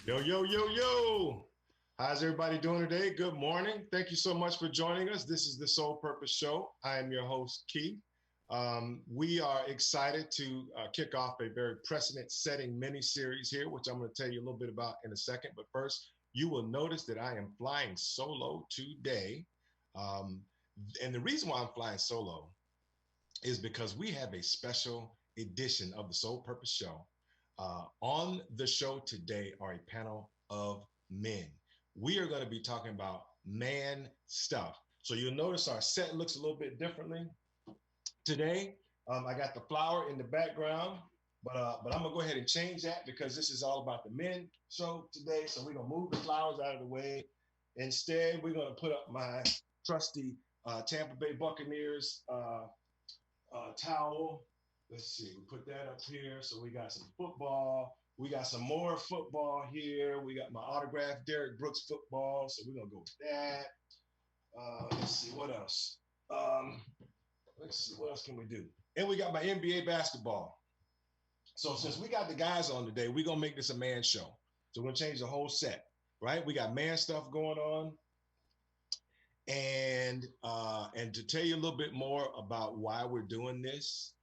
Yo, yo, yo, yo. How's everybody doing today? Good morning. Thank you so much for joining us. This is the Soul Purpose Show. I am your host, Keith. We are excited to kick off a very precedent-setting mini-series here, which I'm going to tell you a little bit about in a second. But first, you will notice that I am flying solo today. And the reason why I'm flying solo is because we have a special edition of the Soul Purpose Show. On the show today are a panel of men. We are going to be talking about man stuff. So you'll notice our set looks a little bit differently today. I got the flower in the background, but I'm gonna go ahead and change that because this is all about the men show today. So we're gonna move the flowers out of the way. Instead, we're gonna put up my trusty Tampa Bay Buccaneers towel. Let's see, we put that up here. So we got some football. We got some more football here. We got my autographed Derrick Brooks football. So we're going to go with that. Let's see, what else? Let's see, what else can we do? And we got my NBA basketball. So since we got the guys on today, we're going to make this a man show. So we're going to change the whole set, right? We got man stuff going on. And to tell you a little bit more about why we're doing this,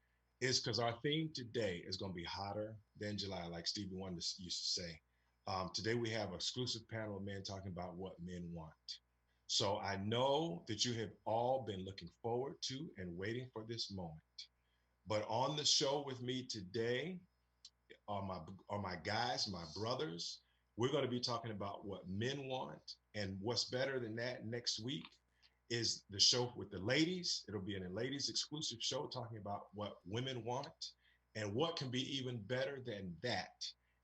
is because our theme today is going to be hotter than July, like Stevie Wonder used to say. Today we have an exclusive panel of men talking about what men want. So I know that you have all been looking forward to and waiting for this moment. But on the show with me today are my guys, my brothers. We're going to be talking about what men want, and what's better than that next week is the show with the ladies. It'll be a ladies exclusive show talking about what women want. And what can be even better than that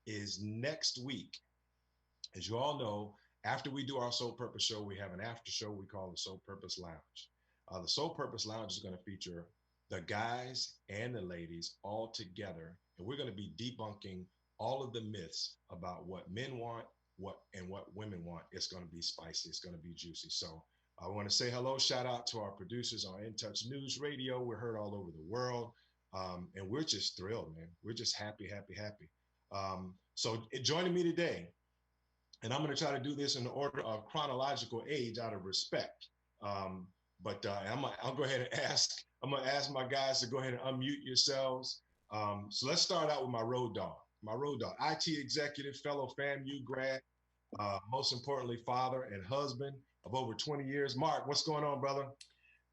is next week. As you all know, after we do our Soul Purpose show, we have an after show we call the Soul Purpose Lounge. The Soul Purpose Lounge is going to feature the guys and the ladies all together. And we're going to be debunking all of the myths about what men want, what women want. It's going to be spicy. It's going to be juicy. So I want to say hello, shout out to our producers on In Touch News Radio. We're heard all over the world. And we're just thrilled, man. We're just happy. So joining me today, and I'm going to try to do this in the order of chronological age out of respect. I'll go ahead and ask my guys to go ahead and unmute yourselves. So let's start out with my road dog, IT executive, fellow FAMU grad, most importantly, father and husband of over 20 years. Mark, what's going on, brother?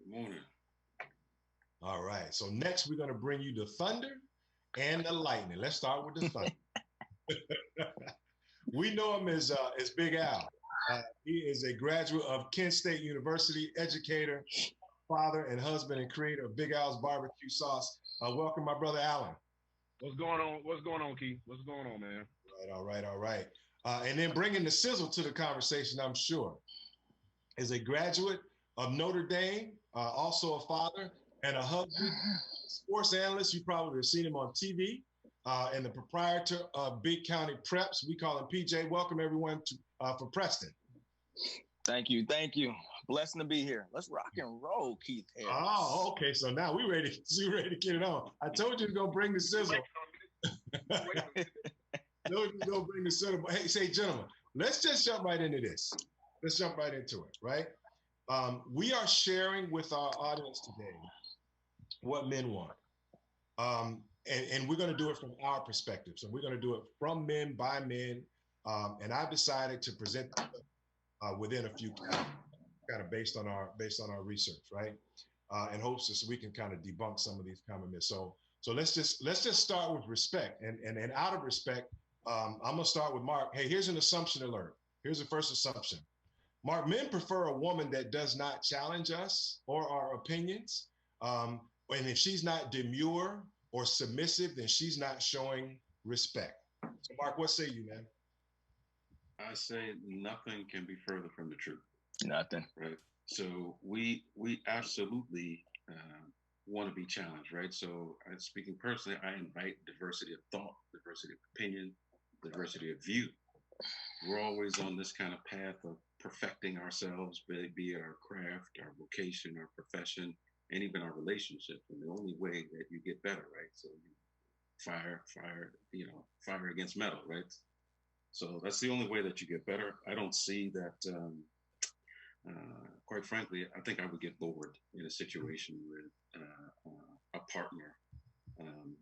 Good morning. All right. So next, we're going to bring you the thunder and the lightning. Let's start with the thunder. We know him as Big Al. He is a graduate of Kent State University, educator, father and husband, and creator of Big Al's barbecue sauce. Welcome, my brother Alan. What's going on, Keith? What's going on, man? All right. And then bringing the sizzle to the conversation, I'm sure, is a graduate of Notre Dame, also a father and a husband, sports analyst. You probably have seen him on TV, and the proprietor of Big County Preps. We call him PJ. Welcome, everyone, for Preston. Thank you. Blessing to be here. Let's rock and roll, Keith Harris. Oh, okay. So now we're ready to get it on. I told you to go bring the sizzle. Hey, say, gentlemen, let's just jump right into this. Let's jump right into it, right? We are sharing with our audience today what men want. And we're going to do it from our perspective. So we're going to do it from men, by men. And I've decided to present within a few kind of based on our research, right? In hopes that so we can kind of debunk some of these common myths. So let's just start with respect. And out of respect, I'm going to start with Mark. Hey, here's an assumption alert. Here's the first assumption. Mark, men prefer a woman that does not challenge us or our opinions. And if she's not demure or submissive, then she's not showing respect. So Mark, what say you, man? I say nothing can be further from the truth. Nothing. Right. So we absolutely want to be challenged, right? So speaking personally, I invite diversity of thought, diversity of opinion, diversity of view. We're always on this kind of path of perfecting ourselves, be it our craft, our vocation, our profession, and even our relationship. And the only way that you get better, right? So you fire against metal, right? So that's the only way that you get better. I don't see that. Quite frankly, I think I would get bored in a situation with a partner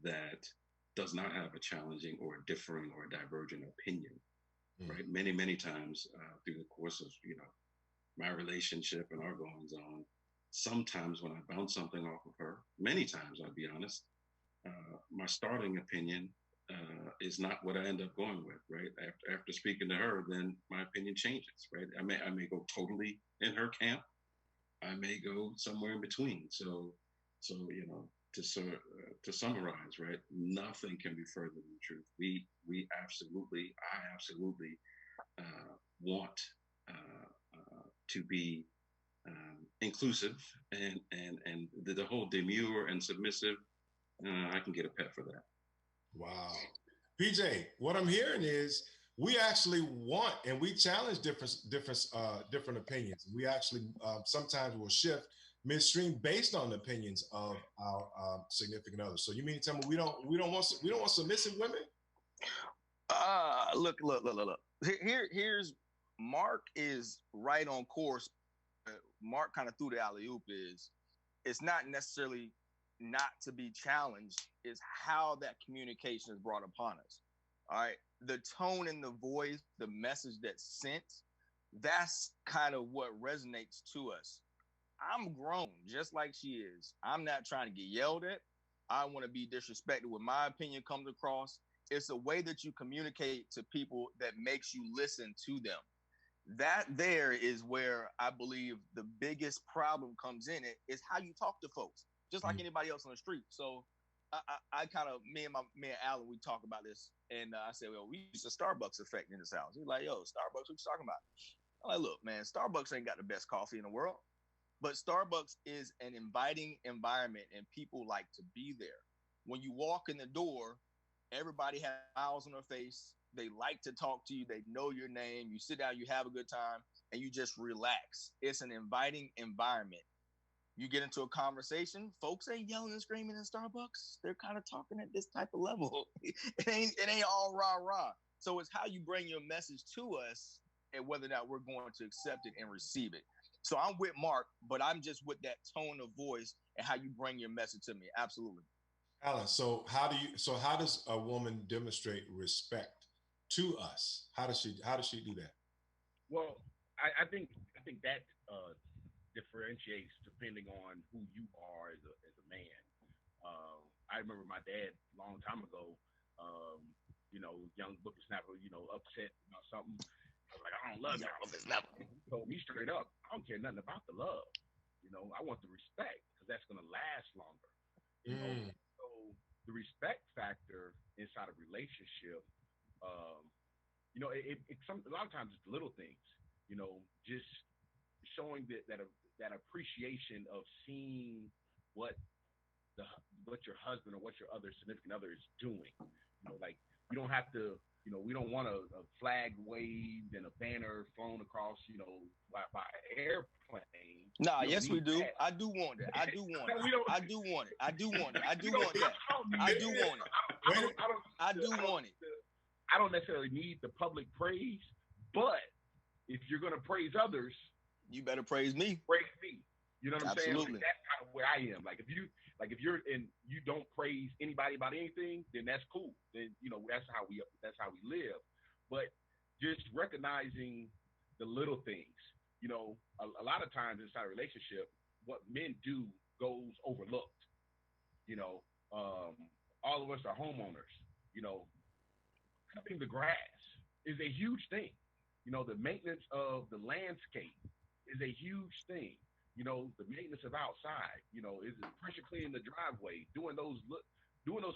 that does not have a challenging or a differing or a divergent opinion. Right? Many times through the course of my relationship and our goings on, sometimes when I bounce something off of her, many times I'll be honest, my starting opinion is not what I end up going with. Right? After speaking to her, then my opinion changes. Right? I may go totally in her camp. I may go somewhere in between. So to summarize, right? Nothing can be further than the truth. I absolutely want to be inclusive and the whole demure and submissive. I can get a pet for that. Wow. PJ, what I'm hearing is we actually want and we challenge different opinions. We actually sometimes will shift midstream based on the opinions of our significant others. So you mean to tell me we don't want submissive women? Look. Here's Mark is right on course. Mark kind of threw the alley oop. It's not necessarily not to be challenged. It's how that communication is brought upon us. All right. The tone in the voice, the message that's sent, that's kind of what resonates to us. I'm grown just like she is. I'm not trying to get yelled at. I want to be disrespected when my opinion comes across. It's a way that you communicate to people that makes you listen to them. That there is where I believe the biggest problem comes in it is how you talk to folks, just like anybody else on the street. So I kind of, me and Alan, we talk about this, and I said, well, we use the Starbucks effect in this house. He's like, yo, Starbucks, what you talking about? I'm like, look, man, Starbucks ain't got the best coffee in the world, but Starbucks is an inviting environment, and people like to be there. When you walk in the door, everybody has smiles on their face. They like to talk to you. They know your name. You sit down, you have a good time, and you just relax. It's an inviting environment. You get into a conversation, folks ain't yelling and screaming in Starbucks. They're kind of talking at this type of level. It ain't all rah-rah. So it's how you bring your message to us and whether or not we're going to accept it and receive it. So I'm with Mark, but I'm just with that tone of voice and how you bring your message to me. Absolutely. Alan, so how does a woman demonstrate respect to us? How does she do that? Well, I think that differentiates depending on who you are as a man. I remember my dad a long time ago, young whippersnapper, upset about something. I was like, I don't love you. He told me straight up, I don't care nothing about the love. I want the respect because that's going to last longer. So the respect factor inside a relationship, a lot of times it's little things, just showing that appreciation of seeing what your husband or what your other significant other is doing. Like you don't have to, we don't want a flag waved and a banner flown across, by airplane. Nah, yes we do. That. I do want it. I do want it. I do want it. I do want it. I do want that. I do want it. I do want it. I don't necessarily need the public praise, but if you're gonna praise others, you better praise me. Praise me. You know what I'm Absolutely. saying? Like, that's kind of where I am. Like if you're and you don't praise anybody about anything, then that's cool. Then that's how we live. But just recognizing the little things. A lot of times inside a relationship, what men do goes overlooked. All of us are homeowners. Cutting the grass is a huge thing. The maintenance of the landscape is a huge thing. The maintenance of outside, is pressure cleaning the driveway, doing those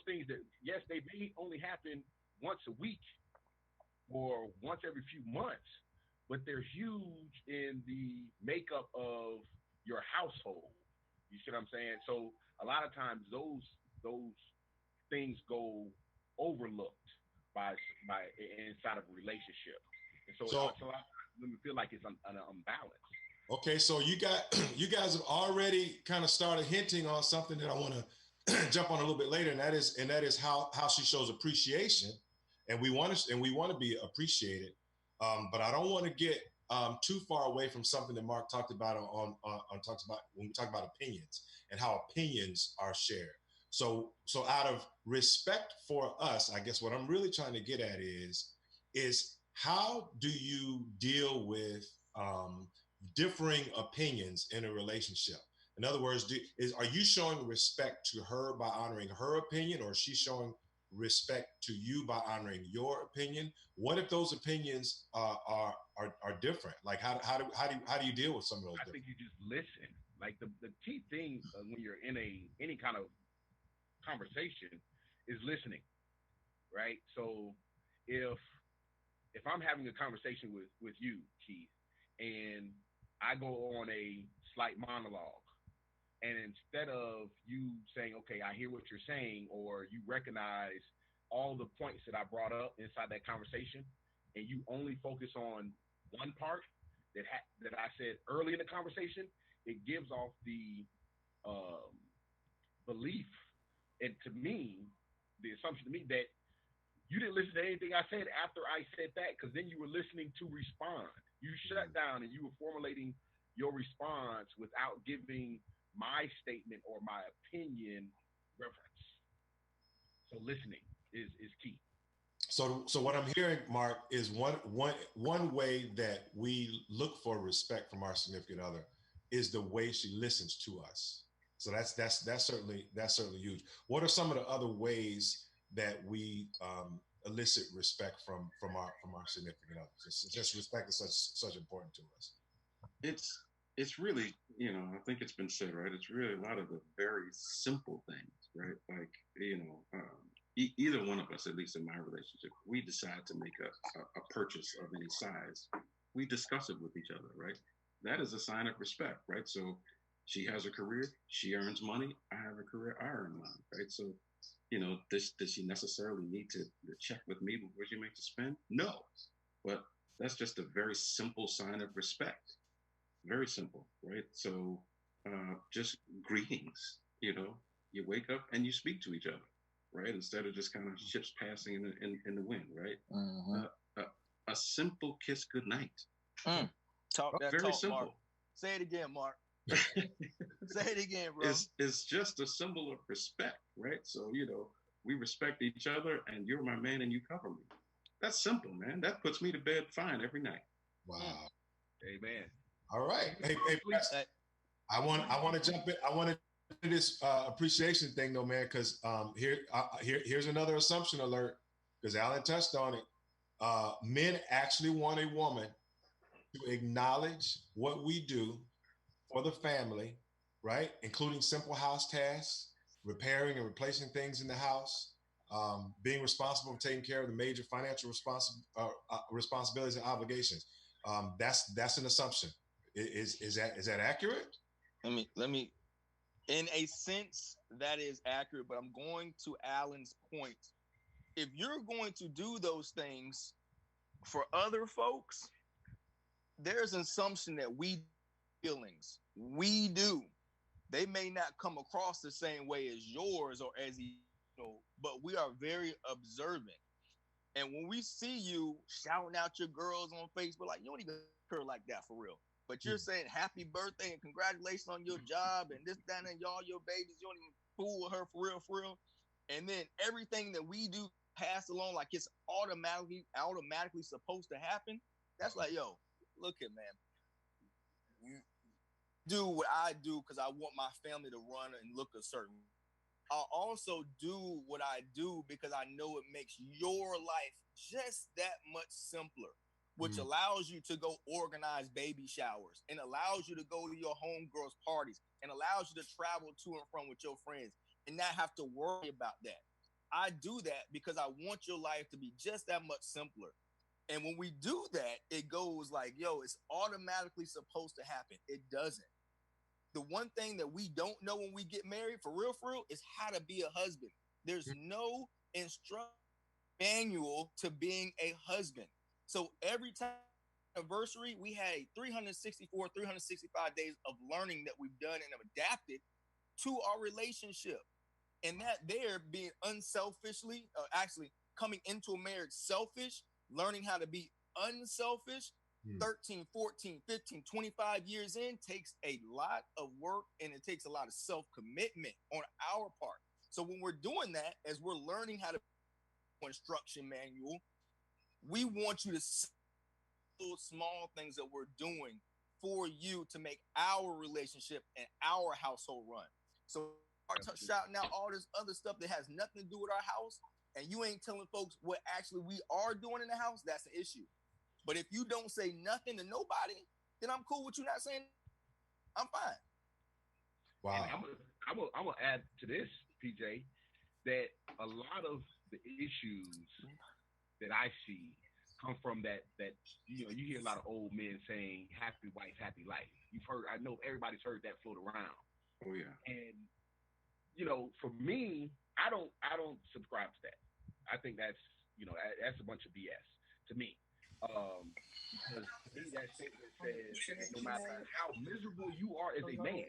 things that, yes, they may only happen once a week or once every few months, but they're huge in the makeup of your household. You see what I'm saying? So a lot of times those things go overlooked by inside of a relationship. And so it's a lot of times women feel like it's an unbalance. Okay, so you guys have already kind of started hinting on something that I want to jump on a little bit later, and that is how she shows appreciation. and we want to be appreciated. But I don't want to get too far away from something that Mark talked about on talks about when we talk about opinions and how opinions are shared. So out of respect for us, I guess what I'm really trying to get at is how do you deal with differing opinions in a relationship? In other words, are you showing respect to her by honoring her opinion, or is she showing respect to you by honoring your opinion? What if those opinions are different? Like how do you deal with some of those? I think you just listen. Like the key thing when you're in any kind of conversation is listening, right? So if I'm having a conversation with you, Keith, and I go on a slight monologue, and instead of you saying, okay, I hear what you're saying, or you recognize all the points that I brought up inside that conversation, and you only focus on one part that I said early in the conversation, it gives off the belief, and to me, the assumption to me that you didn't listen to anything I said after I said that, because then you were listening to respond. You shut down and you were formulating your response without giving my statement or my opinion reference. So listening is key. So what I'm hearing, Mark, is one way that we look for respect from our significant other is the way she listens to us. So that's certainly huge. What are some of the other ways that we elicit respect from our significant others? Just respect is such important to us. It's really, I think it's been said, right? It's really a lot of the very simple things, right? Like, either one of us, at least in my relationship, we decide to make a purchase of any size, we discuss it with each other, right? That is a sign of respect, right? So she has a career, she earns money, I have a career, I earn money, right? So, does she necessarily need to check with me before she makes a spend? No, but that's just a very simple sign of respect. Very simple, right? So just greetings, you wake up and you speak to each other, right? Instead of just kind of ships passing in the wind, right? Mm-hmm. A simple kiss goodnight. Talk that very talk, simple. Mark. Say it again, Mark. Say it again, bro. It's just a symbol of respect, right? So, we respect each other and you're my man and you cover me. That's simple, man. That puts me to bed fine every night. Wow. Amen. All right. Hey, I want to jump in. I want to do this appreciation thing though, man, because here's another assumption alert, because Alan touched on it. Men actually want a woman to acknowledge what we do for the family, right? Including simple house tasks, repairing and replacing things in the house, being responsible for taking care of the major financial responsibilities and obligations. That's an assumption. Is that accurate? Let me. In a sense, that is accurate, but I'm going to Alan's point. If you're going to do those things for other folks, there's an assumption that we do. They may not come across the same way as yours or as but we are very observant. And when we see you shouting out your girls on Facebook, like, you don't even her like that for real. But you're saying happy birthday and congratulations on your job and this, that, and y'all your babies. You don't even fool with her for real. And then everything that we do pass along like it's automatically supposed to happen. That's like, yo, look at, man. You do what I do because I want my family to run and look a certain way. I'll also do what I do because I know it makes your life just that much simpler, which allows you to go organize baby showers and allows you to go to your homegirls' parties and allows you to travel to and from with your friends and not have to worry about that. I do that because I want your life to be just that much simpler. And when we do that, it goes like, yo, it's automatically supposed to happen. It doesn't. The one thing that we don't know when we get married, for real, is how to be a husband. There's no instruction manual to being a husband. So every time anniversary, we had 365 days of learning that we've done and have adapted to our relationship. And that there being unselfishly, actually coming into a marriage selfish, learning how to be unselfish, 13, 14, 15, 25 years in takes a lot of work, and it takes a lot of self-commitment on our part. So when we're doing that, as we're learning how to instruction manual, we want you to see small things that we're doing for you to make our relationship and our household run. So shouting out all this other stuff that has nothing to do with our house, and you ain't telling folks what actually we are doing in the house, that's an issue. But if you don't say nothing to nobody, then I'm cool with you not saying. I'm fine. Wow. I'm gonna add to this, PJ, that a lot of the issues that I see come from that you hear a lot of old men saying happy wife, happy life. You've heard, I know everybody's heard that float around. Oh yeah. And for me, I don't subscribe to that. I think that's a bunch of BS to me. Because to me that statement says no matter how miserable you are as a man,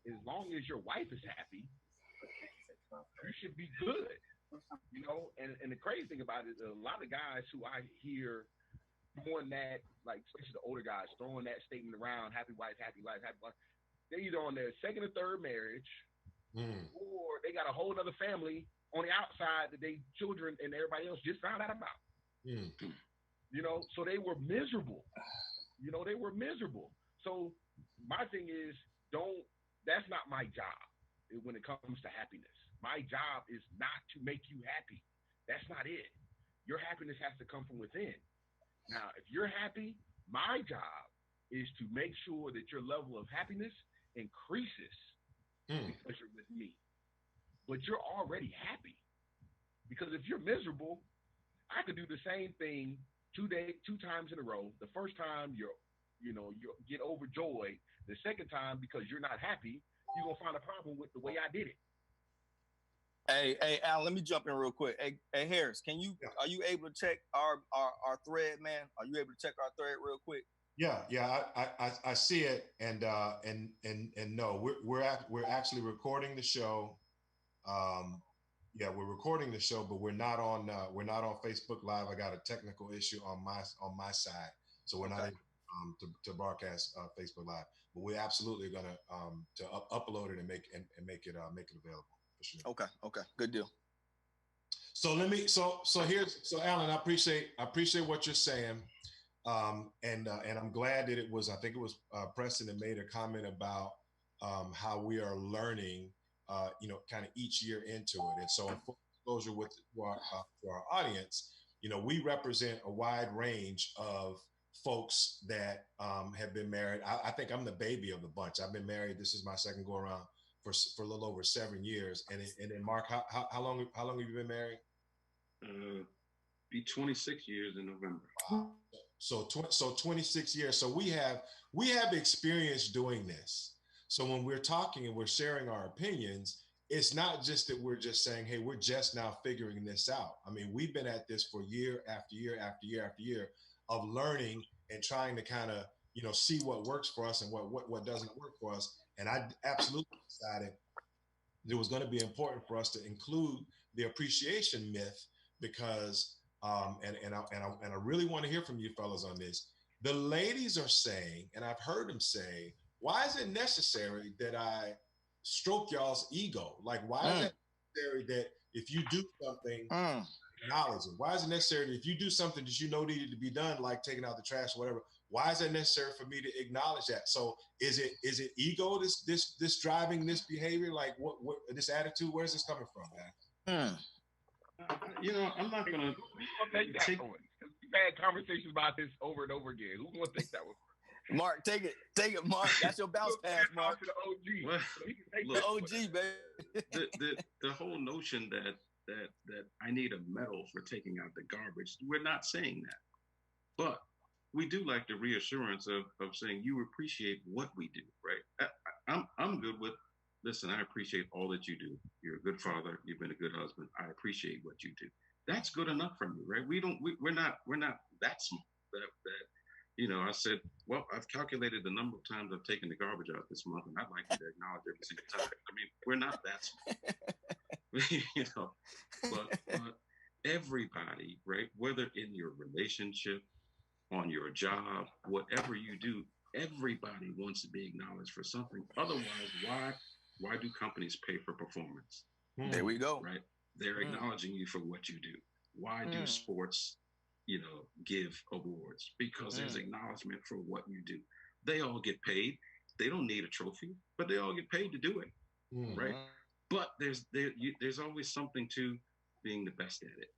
as long as your wife is happy, you should be good. And the crazy thing about it, a lot of guys who I hear throwing that, like especially the older guys, throwing that statement around, happy wife, happy life, happy life, they're either on their second or third marriage, or they got a whole other family on the outside that they children and everybody else just found out about. So they were miserable. They were miserable. So my thing is, that's not my job when it comes to happiness. My job is not to make you happy. That's not it. Your happiness has to come from within. Now, if you're happy, my job is to make sure that your level of happiness increases because you're with me. But you're already happy. Because if you're miserable, I could do the same thing 2 times in a row. The first time you get overjoyed. The second time, because you're not happy, you're gonna find a problem with the way I did it. Hey, Al, let me jump in real quick. Hey, Harris, are you able to check our thread, man? Are you able to check our thread real quick? Yeah, I see it, and no, we're actually recording the show. We're recording the show, but we're not on Facebook Live. I got a technical issue on my side, so we're not able to broadcast Facebook Live. But we're absolutely gonna to upload it and make it available for sure. Okay, good deal. So Alan, I appreciate what you're saying. And I'm glad that I think it was Preston that made a comment about how we are learning, kind of each year into it. And so in full disclosure to our audience, we represent a wide range of folks that have been married. I think I'm the baby of the bunch. I've been married. This is my second go around for a little over 7 years. And then Mark, how long have you been married? Be 26 years in November. Wow. So 26 years. So we have experience doing this. So when we're talking and we're sharing our opinions, it's not just that we're just saying, hey, we're just now figuring this out. I mean, we've been at this for year after year after year after year of learning and trying to kind of, see what works for us and what doesn't work for us. And I absolutely decided it was going to be important for us to include the appreciation myth because and I really want to hear from you fellas on this. The ladies are saying, and I've heard them say, why is it necessary that I stroke y'all's ego? Like, why is it necessary that if you do something, acknowledge it? Why is it necessary that if you do something that needed to be done, like taking out the trash or whatever, why is it necessary for me to acknowledge that? So is it ego this driving this behavior? Like what this attitude? Where's this coming from, man? I'm not gonna take that one. We've had conversations about this over and over again. Who's gonna take that one? Mark, take it, Mark. That's your bounce pass, Mark. The OG. Well, look, the OG, baby. The whole notion that I need a medal for taking out the garbage, we're not saying that. But we do like the reassurance of saying you appreciate what we do, right? I'm good with, listen, I appreciate all that you do. You're a good father. You've been a good husband. I appreciate what you do. That's good enough for me, right? We're not that small that I said, well, I've calculated the number of times I've taken the garbage out this month, and I'd like you to acknowledge every single time. I mean, we're not that small, but everybody, right? Whether in your relationship, on your job, whatever you do, everybody wants to be acknowledged for something. Otherwise, why do companies pay for performance? There we go. Right? They're acknowledging you for what you do. Why do sports, give awards? Because there's acknowledgement for what you do. They all get paid. They don't need a trophy, but they all get paid to do it, right? But there's always something to being the best at it,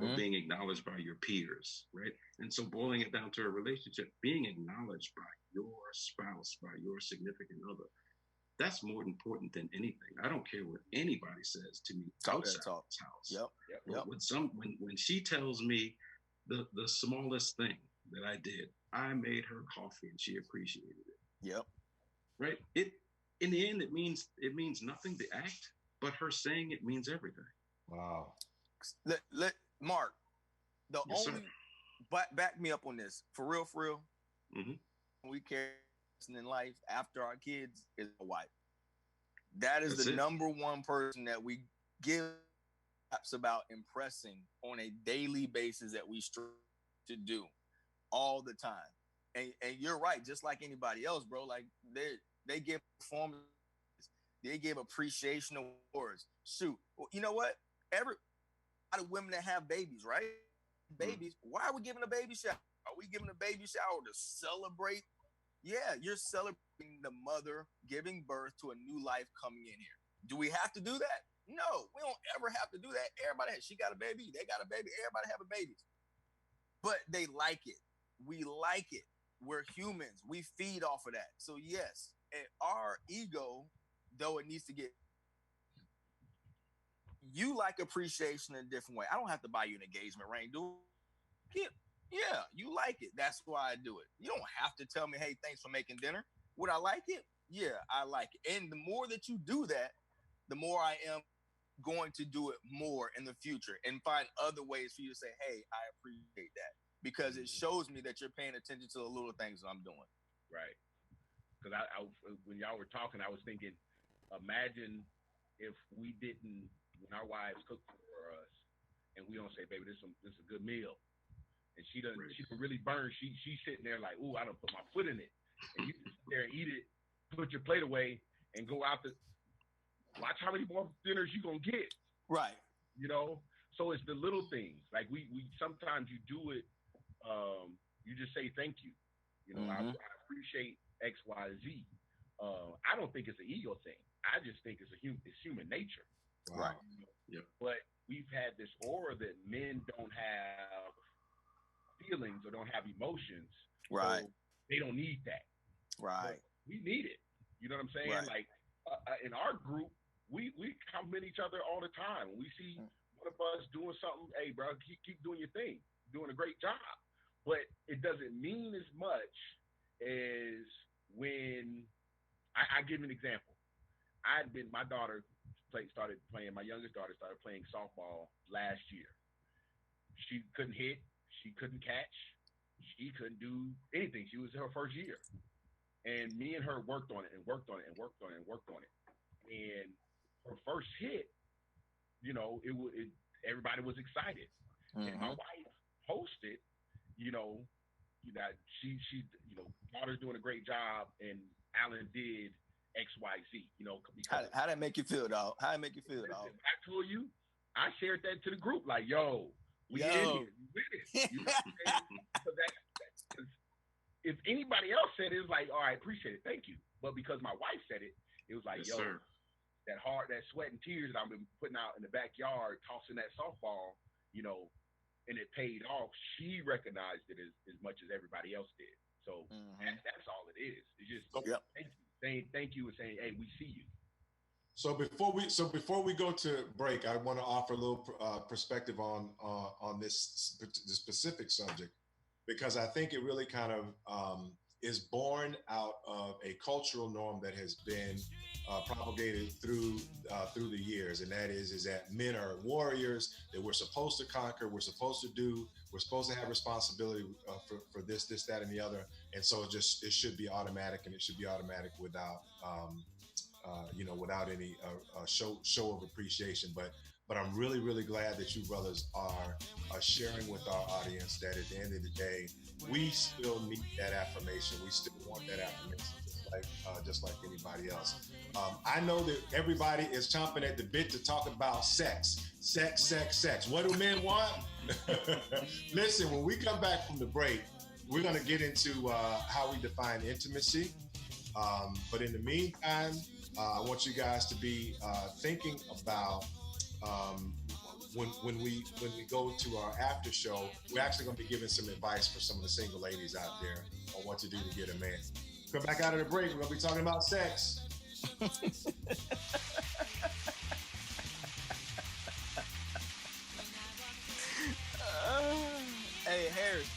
or being acknowledged by your peers, right? And so boiling it down to a relationship, being acknowledged by your spouse, by your significant other, that's more important than anything. I don't care what anybody says to me outside this house. Yep. When she tells me the smallest thing that I did, I made her coffee and she appreciated it. Yep. Right? It in the end it means nothing, the act, but her saying it means everything. Wow. Let Mark, Yes, back me up on this. For real. We care in life after our kids is a wife. That is the number one person that we give apps about impressing on a daily basis that we strive to do all the time. And you're right, just like anybody else, bro. Like they give performance, they give appreciation awards. Shoot, you know what? A lot of women that have babies, right? Babies. Why are we giving a baby shower? Are we giving a baby shower to celebrate? Yeah, you're celebrating the mother giving birth to a new life coming in here. Do we have to do that? No, we don't ever have to do that. She got a baby, they got a baby, everybody have a baby. But they like it. We like it. We're humans. We feed off of that. So yes, our ego, though it needs to get, you like appreciation in a different way. I don't have to buy you an engagement ring, do it? Yeah, you like it. That's why I do it. You don't have to tell me, hey, thanks for making dinner. Would I like it? Yeah, I like it. And the more that you do that, the more I am going to do it more in the future and find other ways for you to say, hey, I appreciate that. Because it shows me that you're paying attention to the little things that I'm doing. Right. Because I when y'all were talking, I was thinking, imagine if we didn't, when our wives cook for us, and we don't say, baby, this is a good meal. And she doesn't really burn. She's sitting there like, ooh, I don't put my foot in it. And you sit there and eat it, put your plate away, and go out to watch how many more dinners you gonna get. Right. So it's the little things. Like we sometimes you do it. You just say thank you. I appreciate X, Y, Z. I don't think it's an ego thing. I just think it's human nature. Wow. Right. But we've had this aura that men don't have feelings or don't have emotions. Right. So they don't need that. Right. But we need it. You know what I'm saying? Right. Like in our group, we compliment each other all the time. When we see one of us doing something, hey, bro, keep doing your thing. You're doing a great job. But it doesn't mean as much as when I give an example. My youngest daughter started playing softball last year. She couldn't hit, she couldn't catch, she couldn't do anything. She was her first year. And me and her worked on it and worked on it and worked on it and worked on it. And her first hit, everybody was excited. And my wife posted, she daughter's doing a great job and Alan did XYZ, How that make you feel, dog? How it make you feel, dog? I told you, I shared that to the group, like, yo, we in here, we with it. You know what I'm saying? Because if anybody else said it, it was like, all right, appreciate it, thank you. But because my wife said it, it was like, yes, sir. that sweat and tears that I've been putting out in the backyard, tossing that softball, and it paid off. She recognized it as much as everybody else did. So that's all it is. It's just saying thank you and saying, hey, we see you. So before we go to break, I want to offer a little perspective on this specific subject, because I think it really kind of is born out of a cultural norm that has been propagated through the years, and that is that men are warriors, that we're supposed to conquer, we're supposed to have responsibility for this, that, and the other, and so it should be automatic, and it should be automatic without without any show of appreciation. But I'm really, really glad that you brothers are sharing with our audience that at the end of the day, we still need that affirmation. We still want that affirmation, just like anybody else. I know that everybody is chomping at the bit to talk about sex, sex, sex, sex. What do men want? Listen, when we come back from the break, we're going to get into how we define intimacy. But in the meantime, I want you guys to be thinking about when we go to our after show. We're actually going to be giving some advice for some of the single ladies out there on what to do to get a man. Come back out of the break. We're going to be talking about sex. Hey Harris,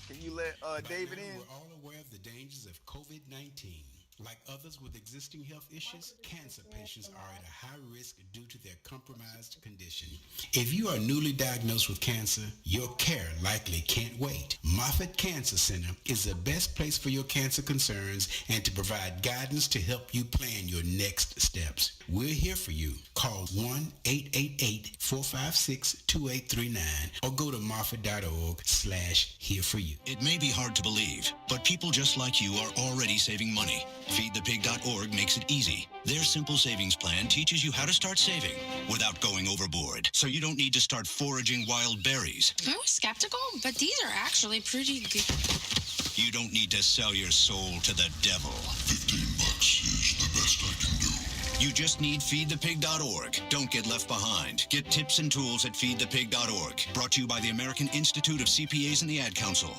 can you let David in? We're all aware of the dangers of COVID-19. Like others with existing health issues, cancer patients are at a high risk due to their compromised condition. If you are newly diagnosed with cancer, your care likely can't wait. Moffitt Cancer Center is the best place for your cancer concerns and to provide guidance to help you plan your next steps. We're here for you. Call 1-888-456-2839 or go to moffitt.org/here-for-you. It may be hard to believe, but people just like you are already saving money. FeedThePig.org makes it easy. Their simple savings plan teaches you how to start saving without going overboard, so you don't need to start foraging wild berries. I was skeptical, but these are actually pretty good. You don't need to sell your soul to the devil. $15 is the best I can do. You just need FeedThePig.org. Don't get left behind. Get tips and tools at FeedThePig.org. Brought to you by the American Institute of CPAs and the Ad Council.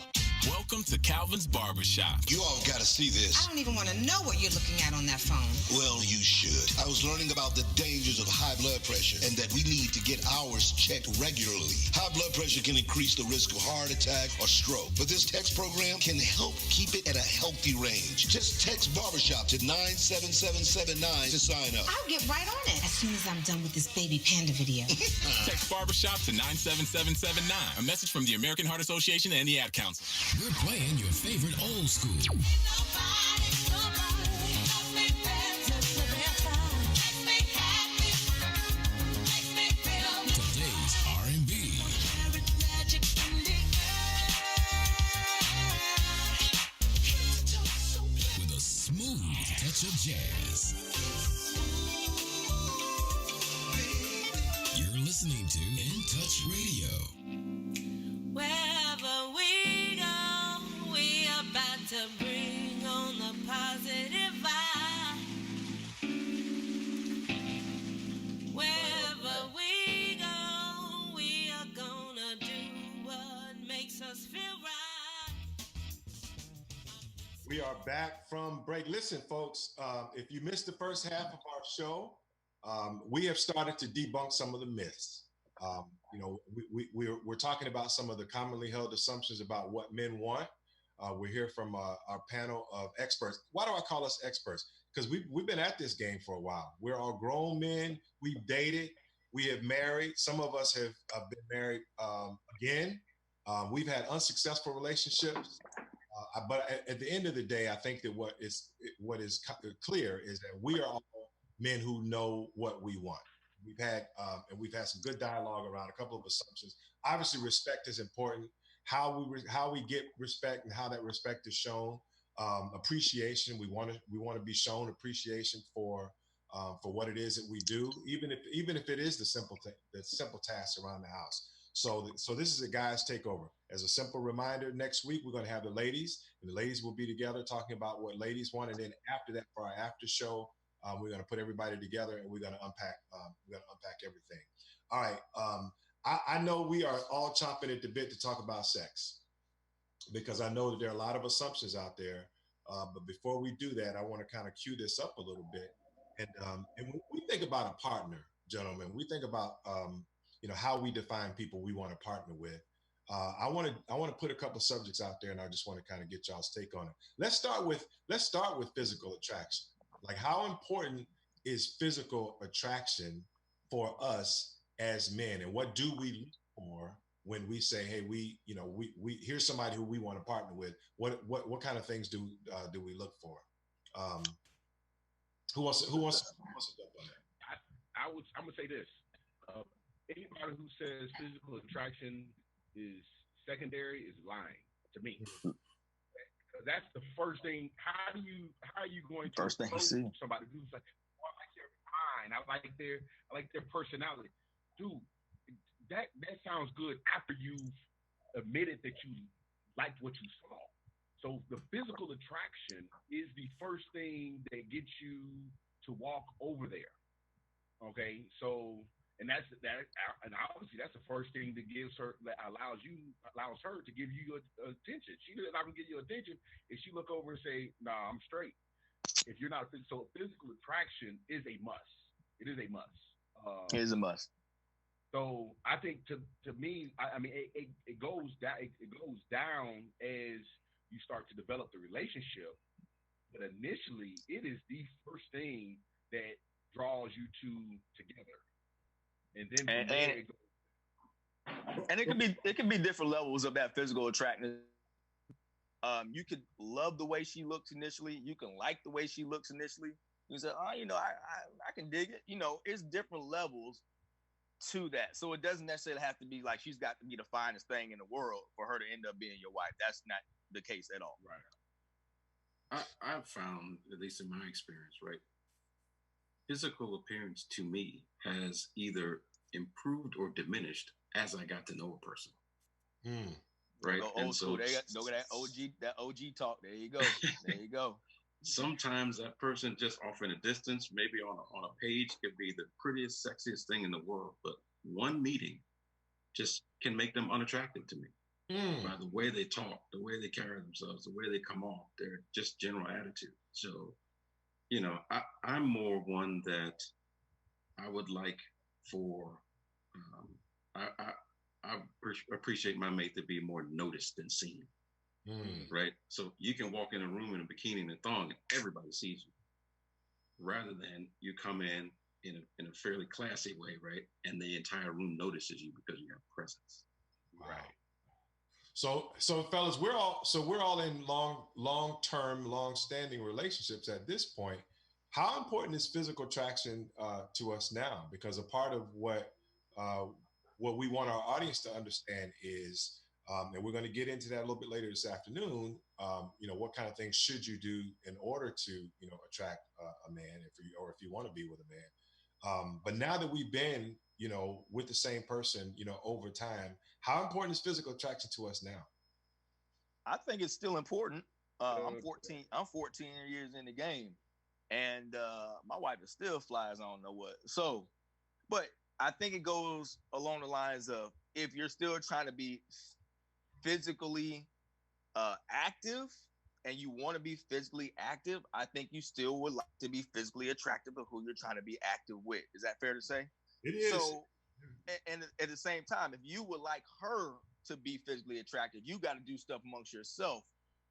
Welcome to Calvin's Barbershop. You all gotta see this. I don't even want to know what you're looking at on that phone. Well, you should. I was learning about the dangers of high blood pressure and that we need to get ours checked regularly. High blood pressure can increase the risk of heart attack or stroke, but this text program can help keep it at a healthy range. Just text Barbershop to 97779 to sign up. I'll get right on it as soon as I'm done with this baby panda video. Text Barbershop to 97779. A message from the American Heart Association and the Ad Council. We're playing your favorite old school. Today's R&B. With a smooth touch of jazz. You're listening to In Touch Radio. Wherever we go, we are about to bring on the positive vibe. Wherever we go, we are gonna do what makes us feel right. We are back from break. Listen, folks, if you missed the first half of our show, we have started to debunk some of the myths. We're talking about some of the commonly held assumptions about what men want. We're here from our panel of experts. Why do I call us experts? Because we've been at this game for a while. We're all grown men. We've dated. We have married. Some of us have been married again. We've had unsuccessful relationships. But at the end of the day, I think that what is clear is that we are all men who know what we want. We've had some good dialogue around a couple of assumptions. Obviously, respect is important. How we get respect and how that respect is shown. Appreciation. We want to be shown appreciation for what it is that we do, even if it is the simple tasks around the house. So this is a guy's takeover. As a simple reminder, next week we're going to have the ladies, and the ladies will be together talking about what ladies want, and then after that, for our after show, we're going to put everybody together and we're going to unpack everything. All right. I know we are all chomping at the bit to talk about sex because I know that there are a lot of assumptions out there. But before we do that, I want to kind of cue this up a little bit. And when we think about a partner, gentlemen, we think about how we define people we want to partner with. I want to put a couple of subjects out there, and I just want to kind of get y'all's take on it. Let's start with physical attraction. Like, how important is physical attraction for us as men, and what do we look for when we say, hey, we here's somebody who we want to partner with? What kind of things do we look for? Who wants to jump on that? I'm gonna say this. Anybody who says physical attraction is secondary is lying to me. That's the first thing. How are you going to approach somebody who's like, oh, I like their mind, I like their personality, dude? That sounds good after you've admitted that you liked what you saw. So the physical attraction is the first thing that gets you to walk over there. Okay, so and obviously that's the first thing that allows her to give you your attention. She doesn't even give you attention if she look over and say, "Nah, I'm straight." If you're not so physical attraction is a must. It is a must. It is a must. So I think to me, I mean, it goes down. It goes down as you start to develop the relationship. But initially, it is the first thing that draws you two together, and then it can be different levels of that physical attraction. You could love the way she looks initially. You can like the way she looks initially. You say, oh, I can dig it. It's different levels to that. So it doesn't necessarily have to be like she's got to be the finest thing in the world for her to end up being your wife. That's not the case at all. Right. I've found, at least in my experience, right, physical appearance to me has either improved or diminished as I got to know a person. Right. Go old school. Go that OG talk. There you go. There you go. Sometimes that person just off in a distance, maybe on a page, could be the prettiest, sexiest thing in the world. But one meeting just can make them unattractive to me. By the way they talk, the way they carry themselves, the way they come off, their just general attitude. So, I'm more one that I would like for, I appreciate my mate to be more noticed than seen. Right? So you can walk in a room in a bikini and a thong and everybody sees you. Rather than you come in a fairly classy way, right? And the entire room notices you because of your presence. Right. So fellas, we're all in long-term, long-standing relationships at this point. How important is physical attraction to us now? Because a part of what we want our audience to understand is, and we're going to get into that a little bit later this afternoon. What kind of things should you do in order to attract a man, if you want to be with a man. But now that we've been with the same person, over time, how important is physical attraction to us now? I think it's still important. I'm 14 years in the game, and my wife is still flies. I don't know what. So, but I think it goes along the lines of, if you're still trying to be physically active and you want to be physically active, I think you still would like to be physically attractive to who you're trying to be active with. Is that fair to say? It is. So, and at the same time, if you would like her to be physically attractive, you got to do stuff amongst yourself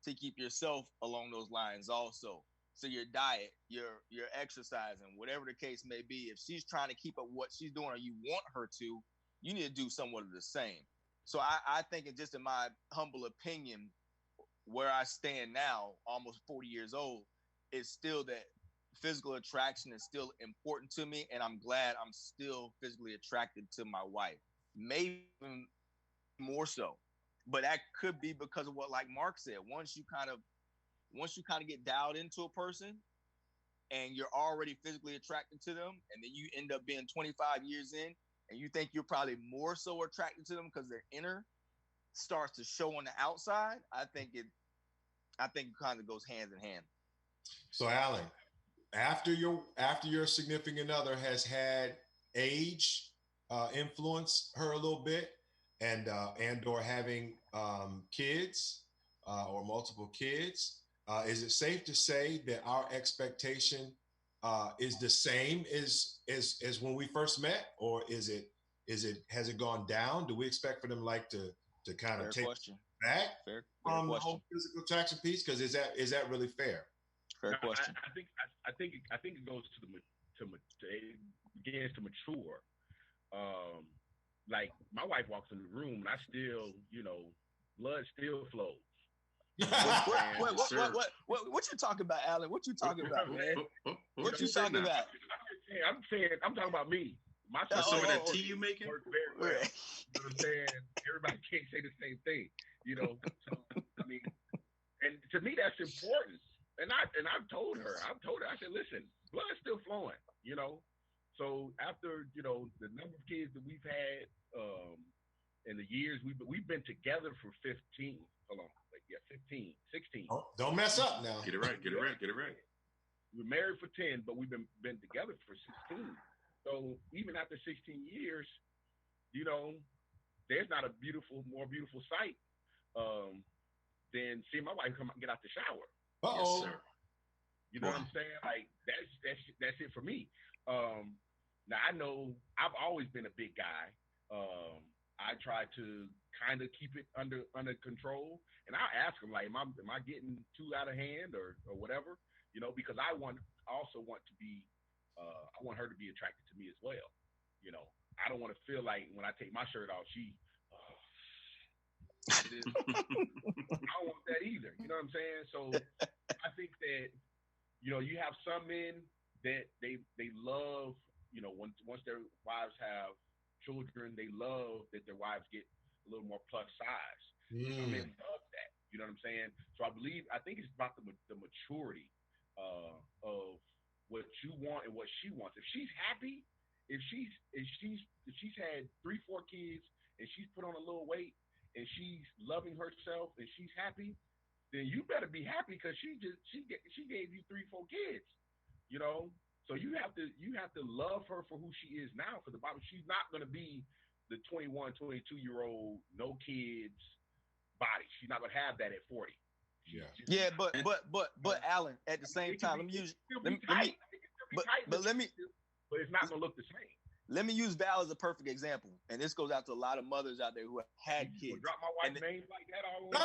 to keep yourself along those lines also. So your diet, your exercising, whatever the case may be, if she's trying to keep up what she's doing or you want her to, you need to do somewhat of the same. So I think, it just in my humble opinion, where I stand now, almost 40 years old, is still that physical attraction is still important to me, and I'm glad I'm still physically attracted to my wife. Maybe even more so, but that could be because of what, like Mark said, once you kind of get dialed into a person, and you're already physically attracted to them, and then you end up being 25 years in, and you think you're probably more so attracted to them because their inner starts to show on the outside. I think it kind of goes hand in hand. So, Alan, after your significant other has had age influence her a little bit, and or having kids or multiple kids, is it safe to say that our expectation is the same as when we first met, or has it gone down? Do we expect for them to kind of take back from the whole physical attraction piece? Because is that really fair? Fair question. I think it goes it begins to mature. Like my wife walks in the room and I still, blood still flows. What you talking about, Alan? What you talking about, man? What you talking about? I'm talking about me. My some of that tea you making? Works very well. You know what I'm saying? Everybody can't say the same thing. You know, so, I mean, and to me that's important. And I've told her, I said, listen, blood's still flowing. You know, so after the number of kids that we've had, in the years we've been together for 15. Hold on, 15, 16. Oh, don't mess up now. Get it right. We're married for 10, but we've been together for 16. So even after 16 years, there's not a more beautiful sight than seeing my wife come out and get out the shower. Uh-oh. Yes, sir. You know what I'm saying? Like that's it for me. Now I know I've always been a big guy. I try to kind of keep it under control, and I ask him like, am I getting too out of hand or whatever? Because I also want to be. I want her to be attracted to me as well. I don't want to feel like when I take my shirt off, she. I don't want that either. You know what I'm saying? So I think that you have some men that they love. Once their wives have children, they love that their wives get a little more plus size. Some men love that. You know what I'm saying? So I think it's about the maturity of what you want and what she wants. If she's happy, if she's had 3-4 kids and she's put on a little weight and she's loving herself and she's happy, then you better be happy because she gave you 3-4 kids. So you have to love her for who she is now. For the Bible, she's not going to be the 21, 22-year-old no kids body. She's not going to have that at 40. Yeah, but Alan, at the same time, let me but it's not gonna look the same. Let me use Val as a perfect example, and this goes out to a lot of mothers out there who have had kids. Drop my wife's name like that all over.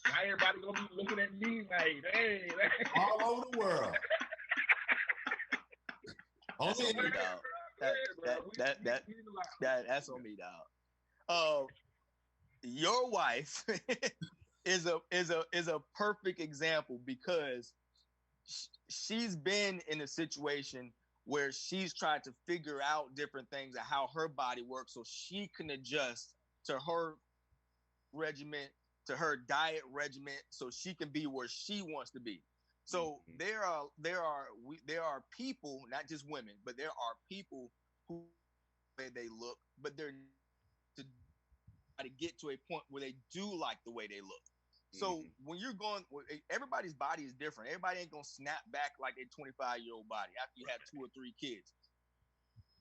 Now everybody gonna be looking at me like, hey, all over the world. That's on me, dog. That's on me, dog. Your wife is a perfect example because she's been in a situation where she's tried to figure out different things of how her body works so she can adjust to her regimen, to her diet regimen, so she can be where she wants to be. So there are people, not just women, but there are people who they look, but they're to get to a point where they do like the way they look. So when you're going, everybody's body is different. Everybody ain't gonna snap back like a 25-year-old body after you have 2 or 3 kids.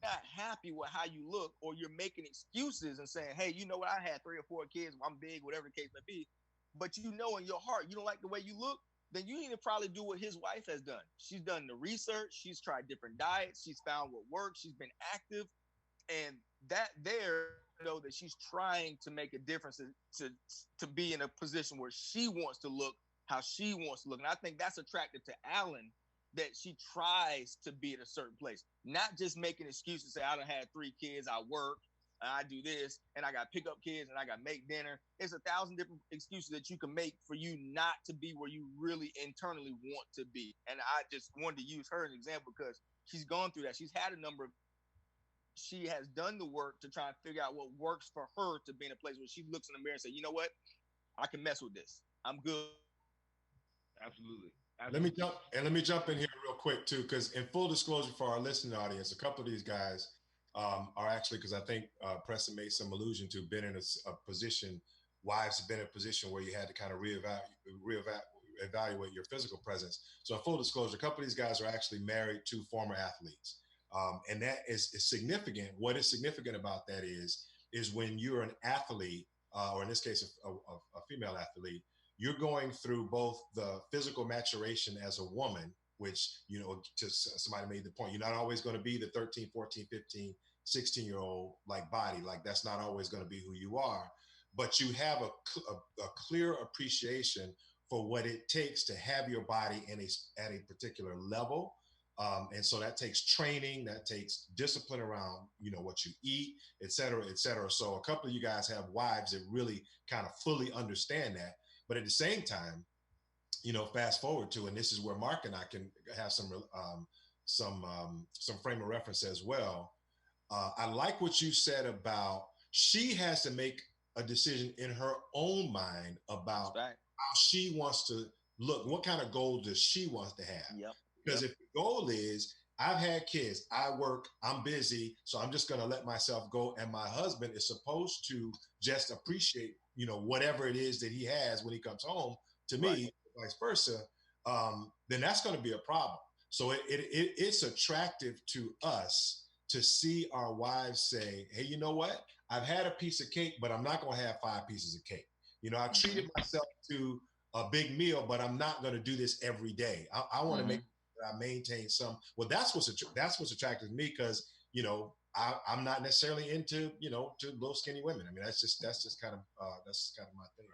You're not happy with how you look, or you're making excuses and saying, hey, you know what, I had 3 or 4 kids, I'm big, whatever the case may be, but in your heart you don't like the way you look, then you need to probably do what his wife has done. She's done the research, she's tried different diets, she's found what works, she's been active, and that that she's trying to make a difference to be in a position where she wants to look how she wants to look. And I think that's attractive to Alan, that she tries to be at a certain place, not just making excuses, say, I done had 3 kids, I work, I do this, and I got to pick up kids, and I got to make dinner. There's 1,000 different excuses that you can make for you not to be where you really internally want to be. And I just wanted to use her as an example because she's gone through that. She's had a number of she has done the work to try and figure out what works for her to be in a place where she looks in the mirror and say, you know what, I can mess with this. I'm good. Absolutely. Let me jump in here real quick too, because in full disclosure for our listening audience, a couple of these guys are actually, because I think Preston made some allusion to, been in a position, wives have been in a position where you had to kind of reevaluate your physical presence. So in full disclosure, a couple of these guys are actually married to former athletes. And that is significant. What is significant about that is when you're an athlete, or in this case, a female athlete, you're going through both the physical maturation as a woman, which, just somebody made the point, you're not always going to be the 13, 14, 15, 16-year-old like body. Like that's not always going to be who you are, but you have a clear appreciation for what it takes to have your body at a particular level. And so that takes training, that takes discipline around, what you eat, et cetera, et cetera. So a couple of you guys have wives that really kind of fully understand that. But at the same time, fast forward to, and this is where Mark and I can have some frame of reference as well. I like what you said about she has to make a decision in her own mind about how she wants to look, what kind of goal does she want to have. Yep. Because if the goal is, I've had kids, I work, I'm busy, so I'm just going to let myself go, and my husband is supposed to just appreciate, whatever it is that he has when he comes home to me, vice versa, then that's going to be a problem. So it's attractive to us to see our wives say, hey, you know what? I've had a piece of cake, but I'm not going to have 5 pieces of cake. I've treated myself to a big meal, but I'm not going to do this every day. I want to make sure that I maintain some. Well, that's what's attractive to me, because I'm not necessarily into to little skinny women. I mean, that's just kind of my thing.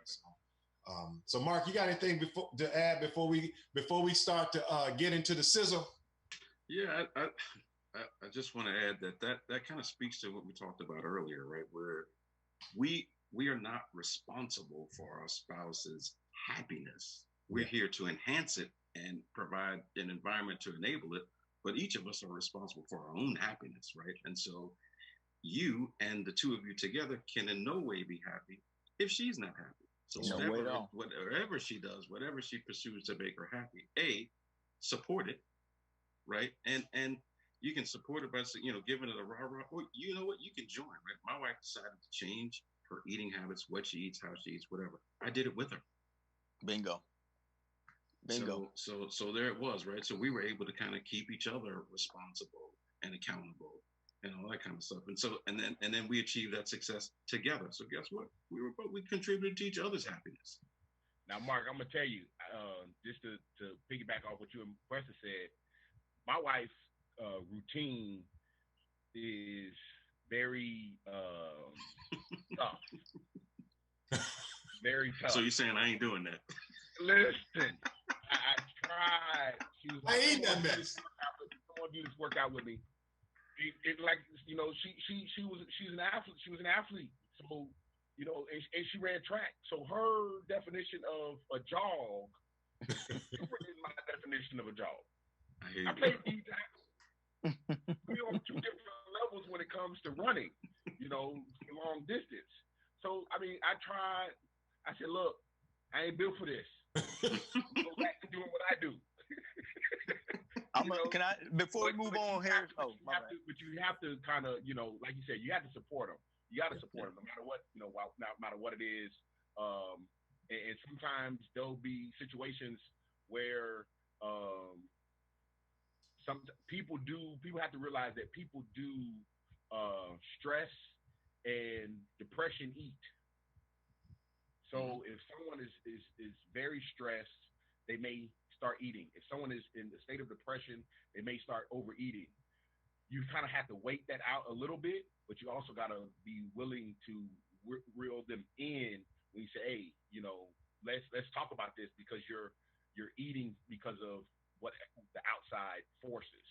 So Mark, you got anything to add before we start to get into the sizzle? Yeah, I just want to add that kind of speaks to what we talked about earlier, right? Where we are not responsible for our spouse's happiness. We're here to enhance it and provide an environment to enable it, but each of us are responsible for our own happiness, right? And so you and the two of you together can in no way be happy if she's not happy. So whatever she does, whatever she pursues to make her happy, support it, right? And you can support it by giving it a rah-rah. Or you know what? You can join, right? My wife decided to change her eating habits, what she eats, how she eats, whatever. I did it with her. Bingo. So there it was, right? So we were able to kind of keep each other responsible and accountable and all that kind of stuff. And then we achieved that success together. So guess what? We contributed to each other's happiness. Now, Mark, I'm gonna tell you, just to piggyback off what you and Preston said, my wife's routine is very tough. Very tough. So you're saying I ain't doing that? Listen, I tried. She was like, I ain't that mess. Come on, do this workout with me. She's an athlete. She was an athlete. So, and she ran track. So her definition of a jog is my definition of a jog. I played these we're on 2 different levels when it comes to running, long distance. So, I mean, I tried. I said, look, I ain't built for this. Go back to doing what I do. Before we move on here? But you have to kind of, like you said, you have to support them. You got to support them no matter what, no matter what it is. And sometimes there'll be situations where people have to realize that people do stress and depression eat. So if someone is very stressed, they may start eating. If someone is in the state of depression, they may start overeating. You kind of have to wait that out a little bit, but you also got to be willing to reel them in when you say, hey, let's talk about this, because you're eating because of what the outside forces.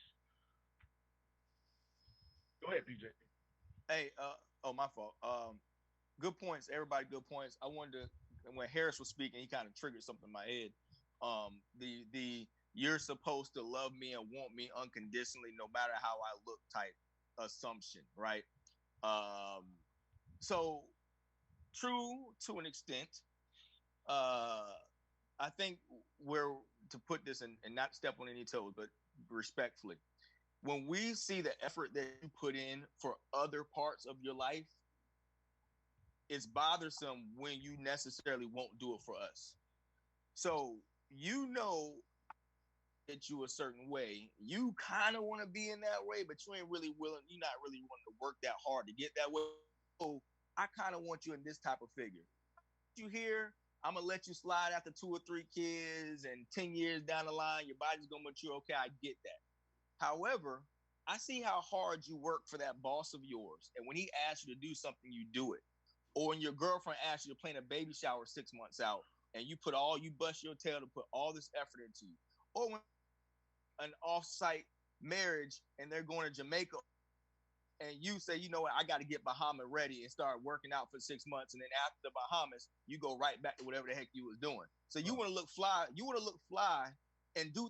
Go ahead, PJ. Hey, my fault. Good points, everybody. Good points. I wanted to, when Harris was speaking, he kind of triggered something in my head. The you're supposed to love me and want me unconditionally, no matter how I look type assumption, right? So true to an extent. I think we're to put this in and not step on any toes, but respectfully, when we see the effort that you put in for other parts of your life, it's bothersome when you necessarily won't do it for us. So that you a certain way, you kind of want to be in that way, but you ain't really willing. You're not really wanting to work that hard to get that way. So I kind of want you in this type of figure. You here, I'm gonna let you slide after 2 or 3 kids, and 10 years down the line, your body's gonna mature. Okay, I get that. However, I see how hard you work for that boss of yours, and when he asks you to do something, you do it. Or when your girlfriend asks you to plan a baby shower 6 months out, and you bust your tail to put all this effort into you. Or when an off-site marriage and they're going to Jamaica, and you say, you know what, I got to get Bahama ready and start working out for 6 months, and then after the Bahamas, you go right back to whatever the heck you was doing. So you want to look fly. You want to look fly and do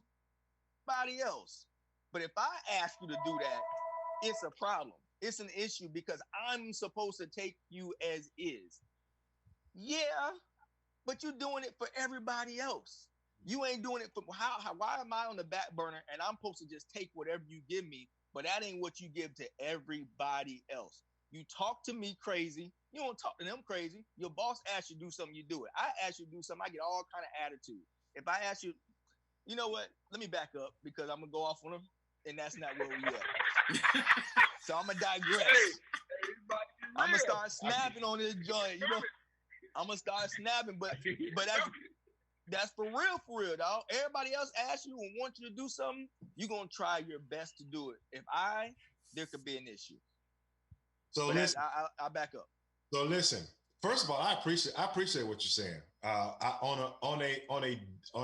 somebody else. But if I ask you to do that, it's a problem. It's an issue because I'm supposed to take you as is. Yeah, but you're doing it for everybody else. You ain't doing it for why am I on the back burner and I'm supposed to just take whatever you give me, but that ain't what you give to everybody else. You talk to me crazy. You don't talk to them crazy. Your boss asks you to do something, you do it. I ask you to do something, I get all kind of attitude. If I ask you, you know what? Let me back up because I'm gonna go off on them, and that's not where we at. So I'm gonna digress. I'm gonna start snapping on this joint. You know, I'm gonna start snapping, but that's for real, dog. Everybody else asks you and wants you to do something, you're gonna try your best to do it. There could be an issue. So but listen, I back up. So listen. First of all, I appreciate what you're saying. On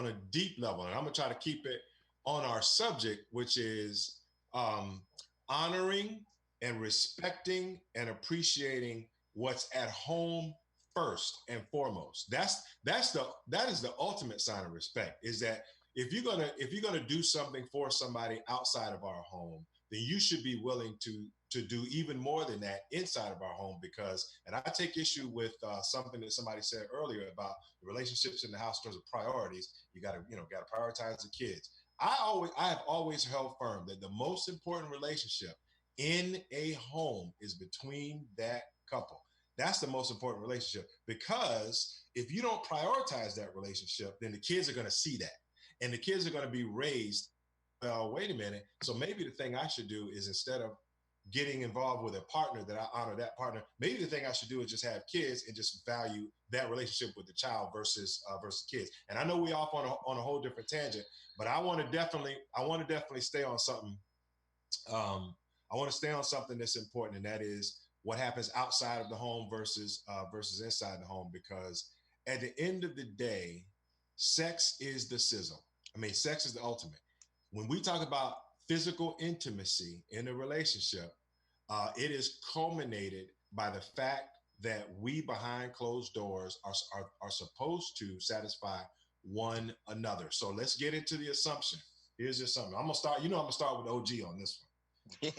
a deep level, and I'm gonna try to keep it on our subject, which is honoring and respecting and appreciating what's at home first and foremost. That is the ultimate sign of respect. Is that if you're gonna do something for somebody outside of our home, then you should be willing to do even more than that inside of our home, because, and I take issue with something that somebody said earlier about the relationships in the house in terms of priorities. You got to prioritize the kids. I have always held firm that the most important relationship in a home is between that couple. That's the most important relationship, because if you don't prioritize that relationship, then the kids are going to see that, and the kids are going to be raised, wait a minute, so maybe the thing I should do is, instead of getting involved with a partner, that I honor that partner, maybe the thing I should do is just have kids and just value that relationship with the child versus kids. And I know we off on a whole different tangent, but I want to definitely stay on something. I want to stay on something that's important, and that is what happens outside of the home versus inside the home, because at the end of the day, sex is the sizzle. I mean, sex is the ultimate. When we talk about physical intimacy in a relationship, it is culminated by the fact that we behind closed doors are supposed to satisfy one another. So let's get into the assumption. Here's the assumption. I'm gonna start with OG on this one.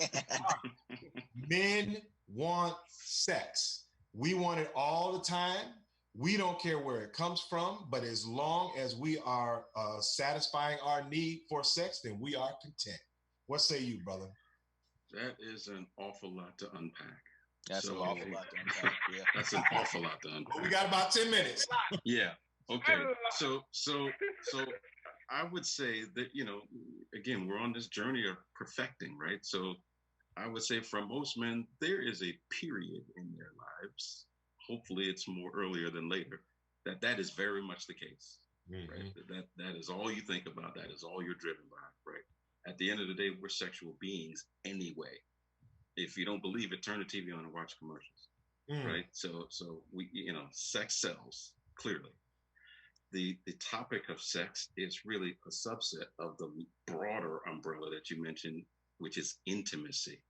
Men want sex. We want it all the time. We don't care where it comes from, but as long as we are satisfying our need for sex, then we are content. What say you, brother? That is an awful lot to unpack. That's an awful lot to unpack. Yeah. That's an awful lot to unpack. We got about 10 minutes. Yeah. Okay. So I would say that, again, we're on this journey of perfecting, right? So I would say for most men, there is a period in their lives. Hopefully it's more earlier than later. That is very much the case, right? That is all you think about. That is all you're driven by, right? At the end of the day, we're sexual beings anyway. If you don't believe it, turn the TV on and watch commercials, right? So we, sex sells, clearly. The topic of sex is really a subset of the broader umbrella that you mentioned, which is intimacy,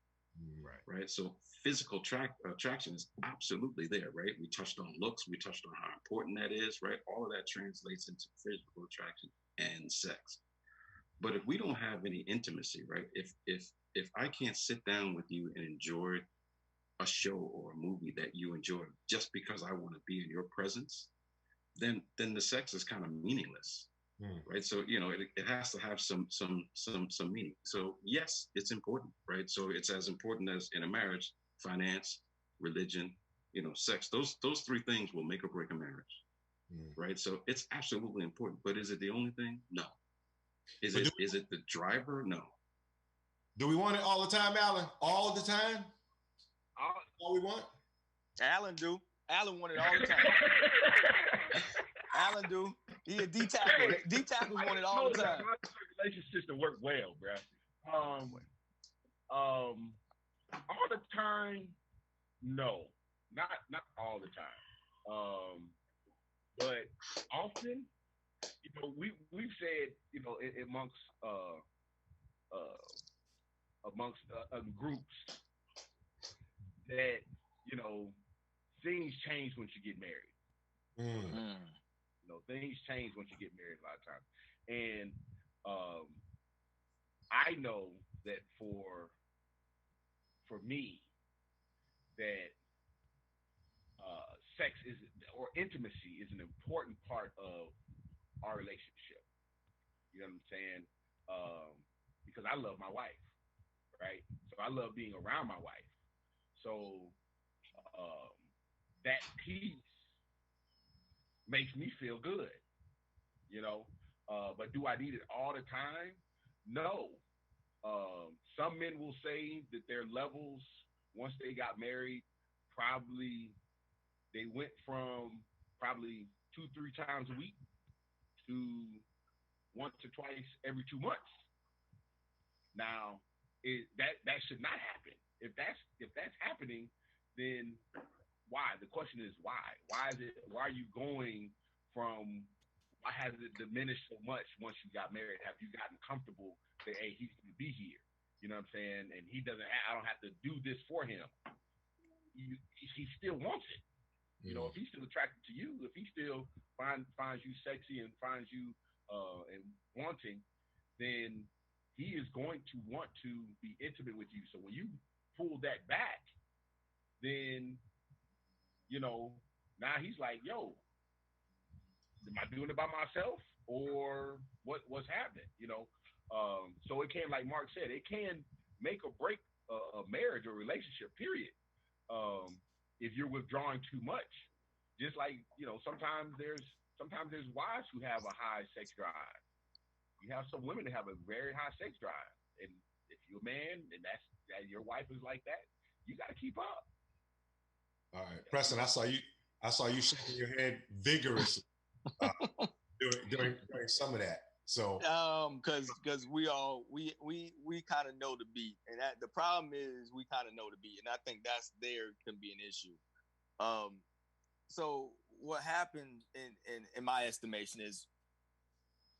right? So physical attraction is absolutely there, right? We touched on looks, we touched on how important that is, right? All of that translates into physical attraction and sex. But if we don't have any intimacy, right? If I can't sit down with you and enjoy a show or a movie that you enjoy just because I want to be in your presence, then the sex is kind of meaningless, right? So it has to have some meaning. So yes, it's important, right? So it's as important as in a marriage: finance, religion, sex. Those three things will make or break a marriage, right? So it's absolutely important. But is it the only thing? No. Is it the driver? No. Do we want it all the time, Alan? All the time? All we want? Alan do. Alan want it all the time. Alan do. He a D-tackle. D-tackles want it all the time. Relationships to work well, bro. All the time, no. Not all the time. But often, we've said, amongst amongst groups that, things change once you get married. Things change once you get married a lot of times. And I know that for me, that sex or intimacy is an important part of our relationship. You know what I'm saying? Because I love my wife, right? So I love being around my wife. So that piece makes me feel good, but do I need it all the time? No. Some men will say that their levels, once they got married, they went from probably 2-3 times a week to once or twice every 2 months. Now, that should not happen. If that's happening, then why? The question is why? Why are you going from? Why has it diminished so much once you got married? Have you gotten comfortable that, hey, he's going to be here? You know what I'm saying? And he doesn't. I don't have to do this for him. He still wants it. If he's still attracted to you, if he still finds you sexy and finds you and wanting, then he is going to want to be intimate with you. So when you pull that back, then now he's like, yo, am I doing it by myself or what's happening? So it can, like Mark said, it can make or break a marriage or relationship, period. If you're withdrawing too much, just like, sometimes there's wives who have a high sex drive. You have some women that have a very high sex drive. And if you're a man and that your wife is like that, you got to keep up. All right, Preston, I saw you shaking your head vigorously during some of that. So because we kind of know the beat, and the problem is we kind of know the beat, and I think there can be an issue. So what happened in my estimation is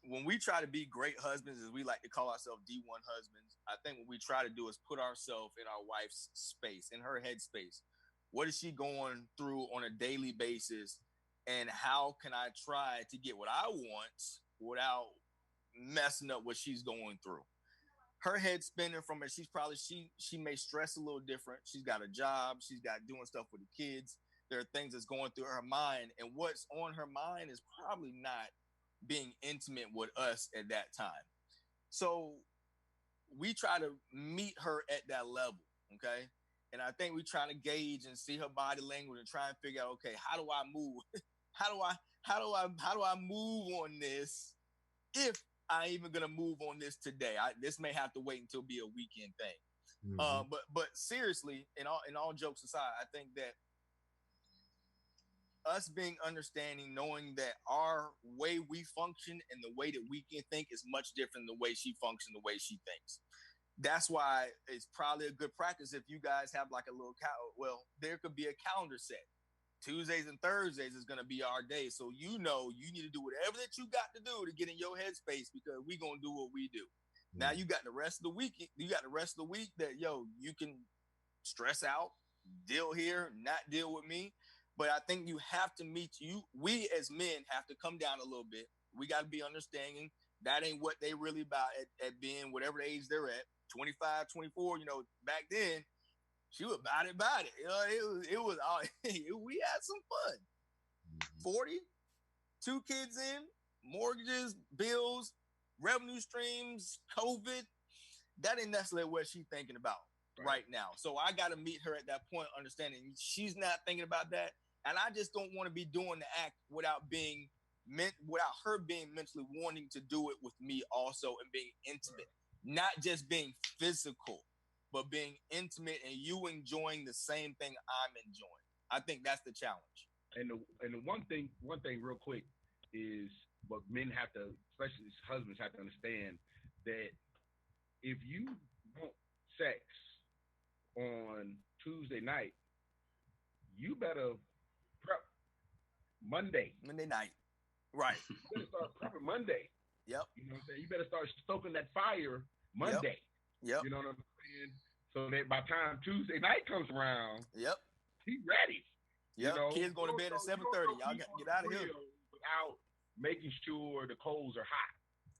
when we try to be great husbands, as we like to call ourselves D1 husbands, I think what we try to do is put ourselves in our wife's space, in her head space. What is she going through on a daily basis? And how can I try to get what I want without messing up what she's going through? Her head spinning from it. She may stress a little different. She's got a job. She's got doing stuff with the kids. There are things that's going through her mind. And what's on her mind is probably not being intimate with us at that time. So we try to meet her at that level, okay? And I think we try to gauge and see her body language and try and figure out, okay, how do I move? how do I move on this? If I even gonna move on this today, this may have to wait until be a weekend thing. Mm-hmm. But seriously, in all jokes aside, I think that us being understanding, knowing that our way we function and the way that we can think is much different than the way she functions, the way she thinks. That's why it's probably a good practice if you guys have like a little there could be a calendar set. Tuesdays and Thursdays is going to be our day. So you need to do whatever that you got to do to get in your headspace because we're going to do what we do. Mm-hmm. Now you got the rest of the week. You got the rest of the week that, you can stress out, deal here, not deal with me. But I think you have to we as men have to come down a little bit. We got to be understanding that ain't what they really about at being whatever age they're at. 25, 24, back then, she was about it. It was all, we had some fun. 40, 2 kids in, mortgages, bills, revenue streams, COVID. That ain't necessarily what she's thinking about right now. So I got to meet her at that point, understanding she's not thinking about that. And I just don't want to be doing the act without her being mentally wanting to do it with me also and being intimate. Not just being physical, but being intimate and you enjoying the same thing I'm enjoying. I think that's the challenge. And the one thing real quick is what men have to, especially husbands, have to understand that if you want sex on Tuesday night, you better prep Monday night. Right. You better start prepping Monday. Yep. You know what I'm saying? You better start stoking that fire Monday. Yep. You know what I'm saying? So that by the time Tuesday night comes around, Yep. he's ready. Yep. You know? Kids going to bed at 7:30. Y'all got to get out of here. Without making sure the coals are hot.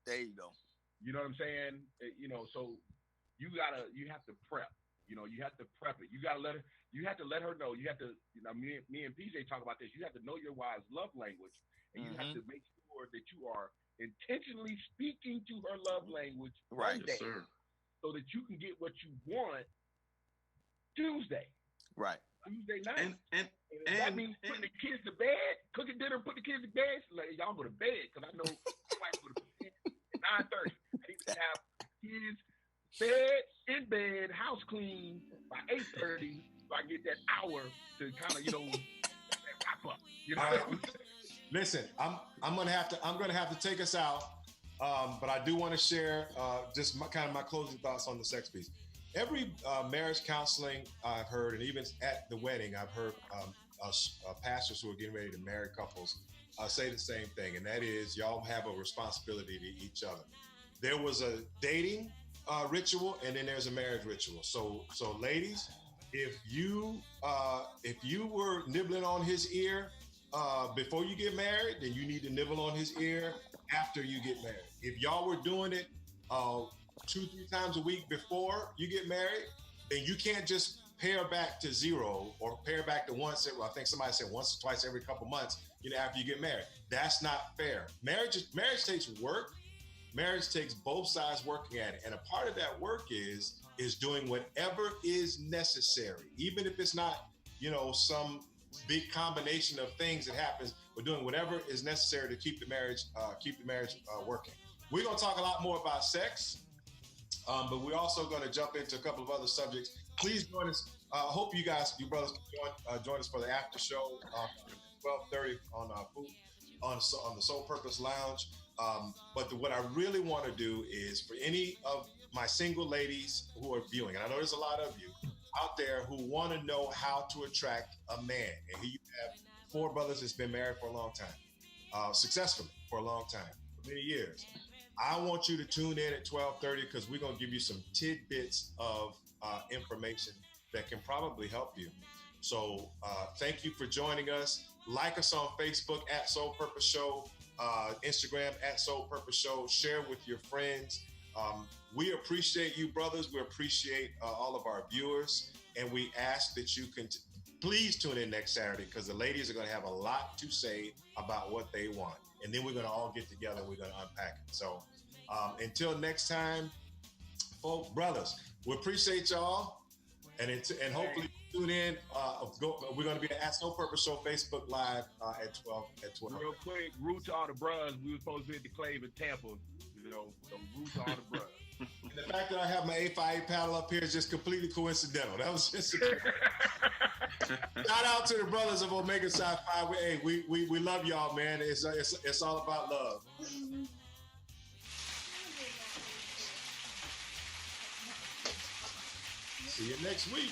There you go. You know what I'm saying? You know, so you have to prep. You know, you have to prep it. You have to let her know. You have to, you know, me and PJ talk about this. You have to know your wife's love language, and you have to make sure that you are intentionally speaking to her love language right Monday, so that you can get what you want Tuesday. Right. Tuesday night. And that means putting the kids to bed, cooking dinner, put the kids to bed. Like, y'all go to bed, because I know my wife go to bed at 9:30. I need to have kids in bed, house clean by 8:30, so I get that hour to kind of, you know, wrap up. You know. Listen, I'm gonna have to take us out, but I do want to share just my closing thoughts on the sex piece. Every marriage counseling I've heard, and even at the wedding, I've heard pastors who are getting ready to marry couples say the same thing, and that is y'all have a responsibility to each other. There was a dating ritual, and then there's a marriage ritual. So ladies, if you were nibbling on his ear before you get married, then you need to nibble on his ear after you get married. If y'all were doing it 2-3 times a week before you get married, then you can't just pare back to 0 or pare back to once. I think somebody said once or twice every couple months, you know, after you get married. That's not fair. Marriage takes work. Marriage takes both sides working at it. And a part of that work is doing whatever is necessary, even if it's not, you know, some big combination of things that happens. We're doing whatever is necessary to keep the marriage working. We're going to talk a lot more about sex, but we're also going to jump into a couple of other subjects. Please join us. I hope you brothers can join us for the after show, 12:30 on the Soul Purpose Lounge. But what I really want to do is for any of my single ladies who are viewing, and I know there's a lot of you out there who want to know how to attract a man. And here you have 4 brothers that's been married for a long time, successfully for a long time, for many years. I want you to tune in at 12:30 because we're going to give you some tidbits of information that can probably help you. So thank you for joining us. Like us on Facebook at Soul Purpose Show, Instagram at Soul Purpose Show. Share with your friends. We appreciate you, brothers. We appreciate all of our viewers. And we ask that you can please tune in next Saturday because the ladies are going to have a lot to say about what they want. And then we're going to all get together and we're going to unpack it. So until next time, folks, brothers, we appreciate y'all. And hopefully tune in. We're going to be at Soul Purpose Show Facebook Live at 12. Real quick, root to all the bros. We were supposed to be at the Clave in Tampa. You know, so root to all the bros. And the fact that I have my 858 paddle up here is just completely coincidental. That was just shout out to the brothers of Omega Psi Phi. Hey, we love y'all, man. It's all about love. See you next week.